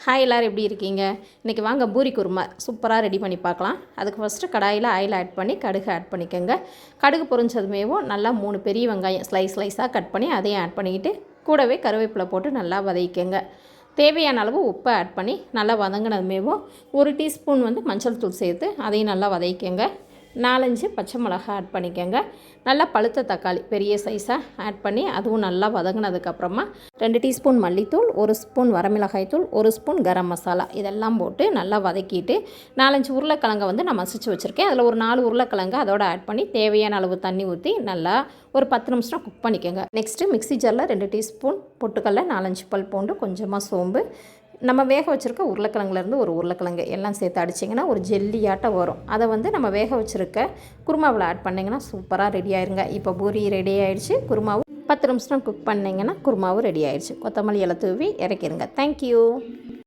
Hi எல்லோரும் எப்படி இருக்கீங்க? இன்றைக்கி வாங்க பூரி குருமா சூப்பராக ரெடி பண்ணி பார்க்கலாம். அதுக்கு ஃபஸ்ட்டு கடாயில் ஆயில் ஆட் பண்ணி கடுகு ஆட் பண்ணிக்கோங்க. கடுகு பொரிஞ்சதுமேவும் நல்லா 3 பெரிய வெங்காயம் ஸ்லைஸாக கட் பண்ணி அதையும் ஆட் பண்ணிக்கிட்டு கூடவே கருவேப்பிலை போட்டு நல்லா வதக்கிக்கோங்க. தேவையான அளவு உப்பை ஆட் பண்ணி நல்லா வதங்கினதுமேவும் 1 டீஸ்பூன் மஞ்சள் தூள் சேர்த்து அதையும் நல்லா வதக்கிக்கோங்க. 4-5 பச்சை மிளகா ஆட் பண்ணிக்கோங்க. நல்லா பழுத்த தக்காளி பெரிய சைஸாக ஆட் பண்ணி அதுவும் நல்லா வதங்கினதுக்கப்புறமா 2 டீஸ்பூன் மல்லித்தூள், 1 ஸ்பூன் வரமிளகாய் தூள், 1 ஸ்பூன் கரம் மசாலா இதெல்லாம் போட்டு நல்லா வதக்கிட்டு 4-5 உருளைக்கிழங்கை நான் மசிச்சு வச்சுருக்கேன். அதில் ஒரு 4 உருளைக்கிழங்கு அதோட ஆட் பண்ணி தேவையான அளவு தண்ணி ஊற்றி நல்லா ஒரு 10 நிமிஷம் குக் பண்ணிக்கோங்க. நெக்ஸ்ட்டு மிக்ஸி ஜாரில் 2 டீஸ்பூன் பொட்டுக்கடலை, 4-5 பல் பூண்டு, கொஞ்சமாக சோம்பு, நம்ம வேக வச்சுருக்க உருளைக்கிழங்குலேருந்து ஒரு உருளைக்கிழங்கு எல்லாம் சேர்த்து அடிச்சிங்கன்னா ஒரு ஜெல்லியாட்டம் வரும். அதை நம்ம வேக வச்சுருக்க குருமாவில் ஆட் பண்ணிங்கன்னா சூப்பராக ரெடி ஆயிருங்க. இப்போ பூரி ரெடி ஆகிடுச்சு. குருமாவும் 10 நிமிஷம் குக் பண்ணிங்கன்னா குருமாவும் ரெடி ஆகிடுச்சு. கொத்தமல்லி இலை தூவி இறக்கிடுங்க. தேங்க்யூ.